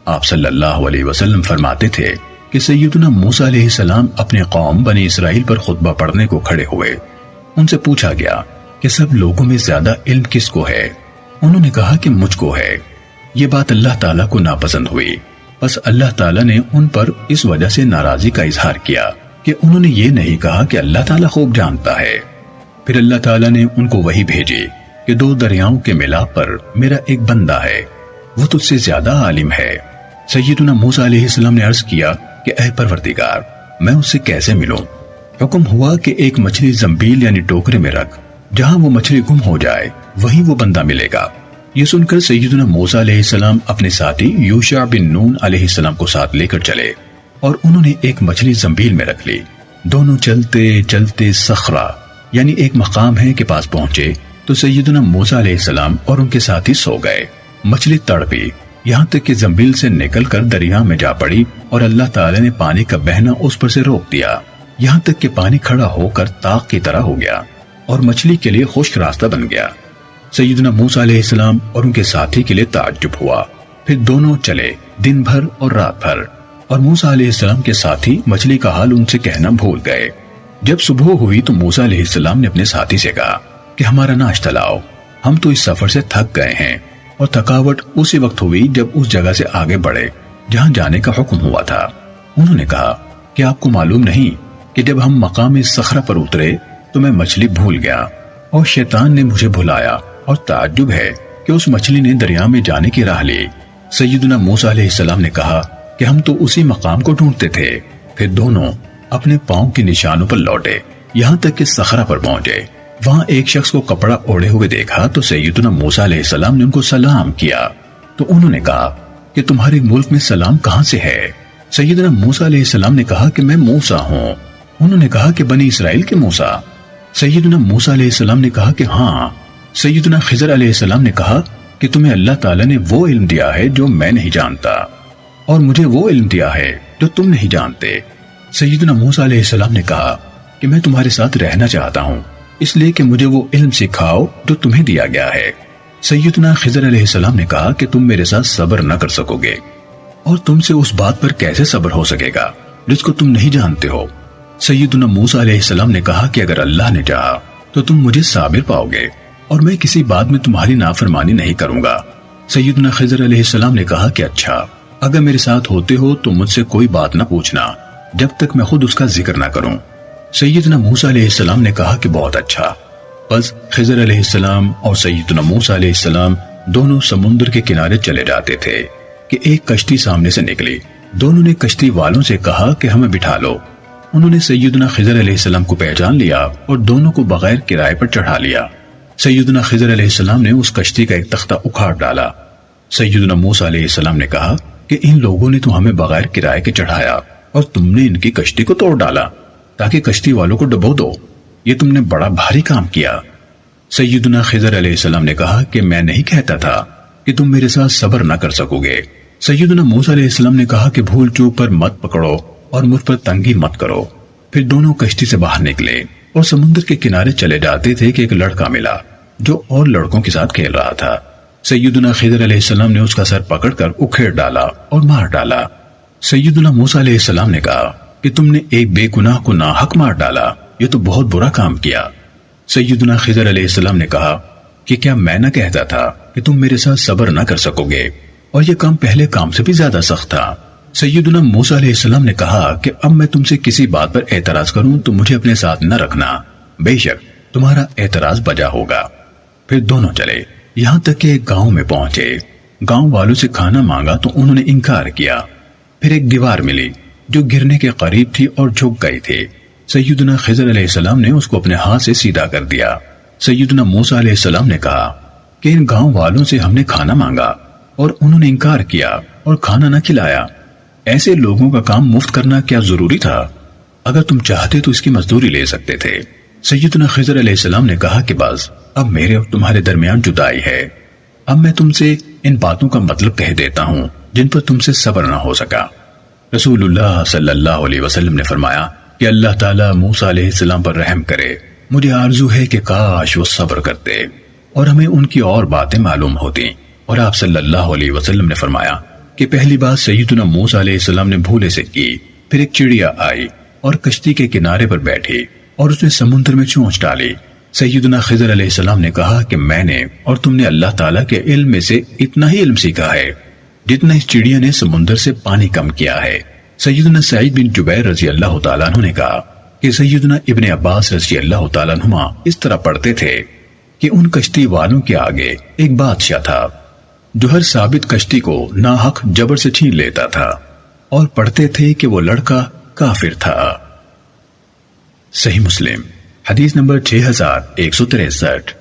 آپ صلی اللہ علیہ وسلم فرماتے تھے کہ سیدنا موسیٰ علیہ السلام اپنے قوم بنی اسرائیل پر خطبہ پڑھنے کو کھڑے ہوئے۔ ان سے پوچھا گیا کہ سب لوگوں میں زیادہ علم کس کو ہے؟ انہوں نے کہا کہ مجھ کو ہے۔ یہ بات اللہ تعالیٰ کو ناپسند ہوئی، بس اللہ تعالیٰ نے ان پر اس وجہ سے ناراضی کا اظہار کیا کہ انہوں نے یہ نہیں کہا کہ اللہ تعالیٰ خوب جانتا ہے۔ پھر اللہ تعالیٰ نے ان کو وحی بھیجی کہ 2 دریاؤں کے ملاپ پر میرا ایک بندہ ہے، وہ تجھ سے زیادہ عالم ہے۔ سیدنا موسیٰ علیہ السلام نے عرض کیا کہ اے پروردگار، میں اس سے کیسے ملوں؟ حکم ہوا کہ ایک مچھلی زنبیل یعنی ٹوکرے میں رکھ، جہاں وہ مچھلی گم ہو جائے وہیں وہ بندہ ملے گا۔ یہ سن کر سیدنا موسیٰ علیہ السلام اپنے ساتھی یوشع بن نون علیہ السلام کو ساتھ لے کر چلے اور انہوں نے ایک مچھلی زنبیل میں رکھ لی۔ دونوں چلتے چلتے صخرہ یعنی ایک مقام ہے کے پاس پہنچے تو سیدنا موسیٰ علیہ السلام اور ان کے ساتھی سو گئے۔ مچھلی تڑپی یہاں تک کہ زنبیل سے نکل کر دریا میں جا پڑی اور اللہ تعالی نے پانی کا بہنا اس پر سے روک دیا، یہاں تک کہ پانی کھڑا ہو کر طاق کی طرح ہو گیا اور مچھلی کے لیے خشک راستہ بن گیا۔ سیدنا موسیٰ علیہ السلام اور ان کے ساتھی کے لیے تعجب ہوا۔ پھر دونوں چلے دن بھر اور رات بھر، اور موسیٰ علیہ السلام کے ساتھی مچھلی کا حال ان سے کہنا بھول گئے۔ جب صبح ہوئی تو موسیٰ علیہ السلام نے اپنے ساتھی سے کہا کہ ہمارا ناشتہ لاؤ، ہم تو اس سفر سے تھک گئے ہیں، اور تھکاوٹ اسی وقت ہوئی جب اس جگہ سے آگے بڑھے جہاں جانے کا حکم ہوا تھا۔ انہوں نے کہا کہ آپ کو معلوم نہیں کہ جب ہم مقام صخرہ پر اترے تو میں مچھلی بھول گیا اور شیطان نے مجھے بھلایا، اور تعجب ہے کہ اس مچھلی نے دریا میں جانے کی راہ لی۔ سیدنا موسیٰ علیہ السلام نے کہا کہ ہم تو اسی مقام کو ڈھونڈتے تھے۔ پھر دونوں اپنے پاؤں کے نشانوں پر لوٹے یہاں تک کہ صخرہ پر پہنچے۔ وہاں ایک شخص کو کپڑا اوڑھے ہوئے دیکھا تو سیدنا موسیٰ علیہ السلام نے ان کو سلام کیا، تو انہوں نے کہا کہ تمہارے ملک میں سلام کہاں سے ہے؟ سیدنا موسیٰ علیہ السلام نے کہا کہ میں موسیٰ ہوں۔ انہوں نے کہا کہ بنی اسرائیل کے موسیٰ؟ سیدنا موسیٰ علیہ السلام نے کہا کہ ہاں۔ سیدنا خضر علیہ السلام نے کہا کہ تمہیں اللہ تعالیٰ نے وہ علم دیا ہے جو میں نہیں جانتا، اور مجھے وہ علم دیا ہے جو تم نہیں جانتے۔ سیدنا موسیٰ علیہ السلام نے کہا کہ میں تمہارے ساتھ رہنا چاہتا ہوں، اس لیے کہ مجھے وہ علم سکھاؤ جو تمہیں دیا گیا ہے۔ سیدنا خضر علیہ السلام نے کہا کہ تم میرے ساتھ صبر نہ کر سکو گے، اور تم سے اس بات پر کیسے صبر ہو سکے گا جس کو تم نہیں جانتے ہو۔ سیدنا موسیٰ علیہ السلام نے کہا کہ اگر اللہ نے چاہا تو تم مجھے صابر پاؤ گے، اور میں کسی بات میں تمہاری نافرمانی نہیں کروں گا۔ سیدنا خضر علیہ السلام نے کہا کہ اچھا، اگر میرے ساتھ ہوتے ہو تو مجھ سے کوئی بات نہ پوچھنا جب تک میں خود اس کا ذکر نہ کروں۔ سیدنا موسیٰ علیہ السلام نے کہا کہ بہت اچھا۔ بس خضر علیہ السلام اور سیدنا موسیٰ علیہ السلام دونوں سمندر کے کنارے چلے جاتے تھے کہ ایک کشتی سامنے سے نکلی۔ دونوں نے کشتی والوں سے کہا کہ ہمیں بٹھا لو۔ انہوں نے سیدنا خضر علیہ السلام کو پہچان لیا اور دونوں کو بغیر کرائے پر چڑھا لیا۔ سیدنا خضر علیہ السلام نے اس کشتی کا ایک تختہ اکھاڑ ڈالا۔ سیدنا موسیٰ علیہ السلام نے کہا کہ ان لوگوں نے تو ہمیں بغیر کرائے کے چڑھایا اور تم نے ان کی کشتی کو توڑ ڈالا تاکہ کشتی والوں کو ڈبو دو، یہ تم نے بڑا بھاری کام کیا۔ سیدنا خضر علیہ السلام نے کہا کہ میں نہیں کہتا تھا کہ تم میرے ساتھ صبر نہ کر سکو گے۔ سیدنا موسیٰ علیہ السلام نے کہا کہ بھول چوک پر مت پکڑو اور مجھ پر تنگی مت کرو۔ پھر دونوں کشتی سے باہر نکلے اور سمندر کے کنارے چلے جاتے تھے کہ ایک لڑکا ملا جو اور لڑکوں کے ساتھ کھیل رہا تھا۔ سیدنا خضر علیہ السلام نے اس کا سر پکڑ کر اکھیڑ ڈالا اور مار ڈالا۔ سیدنا موسیٰ علیہ السلام نے کہا کہ تم نے ایک بے گناہ کو ناحق مار ڈالا، یہ تو بہت برا کام کیا۔ سیدنا خضر علیہ السلام نے کہا کہ کیا میں نہ کہتا تھا کہ تم میرے ساتھ صبر نہ کر سکو گے، اور یہ کام پہلے کام سے بھی زیادہ سخت تھا۔ سیدنا موسیٰ علیہ السلام نے کہا کہ اب میں تم سے کسی بات پر اعتراض کروں تو مجھے اپنے ساتھ نہ رکھنا، بے شک تمہارا اعتراض بجا ہوگا۔ پھر دونوں چلے یہاں تک کہ ایک گاؤں میں پہنچے۔ گاؤں والوں سے کھانا مانگا تو انہوں نے انکار کیا۔ پھر ایک دیوار ملی جو گرنے کے قریب تھی اور جھک گئی تھی۔ سیدنا خضر علیہ السلام نے اس کو اپنے ہاتھ سے سیدھا کر دیا۔ سیدنا موسیٰ علیہ السلام نے کہا کہ ان گاؤں والوں سے ہم نے کھانا مانگا اور انہوں نے انکار کیا اور کھانا نہ کھلایا، ایسے لوگوں کا کام مفت کرنا کیا ضروری تھا؟ اگر تم چاہتے تو اس کی مزدوری لے سکتے تھے۔ سیدنا خضر علیہ السلام نے کہا کہ بس اب میرے اور تمہارے درمیان جدائی ہے، اب میں تم سے ان باتوں کا مطلب کہہ دیتا ہوں جن پر تم سے صبر نہ ہو سکا۔ رسول اللہ صلی اللہ علیہ وسلم نے فرمایا کہ اللہ تعالیٰ موسیٰ علیہ السلام پر رحم کرے، مجھے آرزو ہے کہ کاش وہ صبر کرتے اور ہمیں ان کی اور باتیں معلوم ہوتی۔ اور آپ صلی اللہ علیہ وسلم نے فرمایا کہ پہلی بات سیدنا موسیٰ علیہ السلام نے بھولے سے کی، پھر ایک چڑیا آئی اور کشتی کے کنارے پر بیٹھی اور اس نے سمندر میں چونچ ڈالی۔ سیدنا خضر علیہ السلام نے کہا کہ میں نے اور تم نے اللہ تعالیٰ کے علم میں سے اتنا ہی علم سیکھا ہے جتنا اس چڑیا نے سمندر سے پانی کم کیا ہے۔ سیدنا سعید بن جبیر رضی اللہ تعالیٰ عنہ نے کہا کہ سیدنا ابن عباس رضی اللہ تعالیٰ عنہما اس طرح پڑھتے تھے کہ ان کشتی والوں کے آگے ایک بادشاہ تھا جو ہر ثابت کشتی کو ناحق جبر سے چھین لیتا تھا، اور پڑھتے تھے کہ وہ لڑکا کافر تھا۔ صحیح مسلم حدیث نمبر 6163۔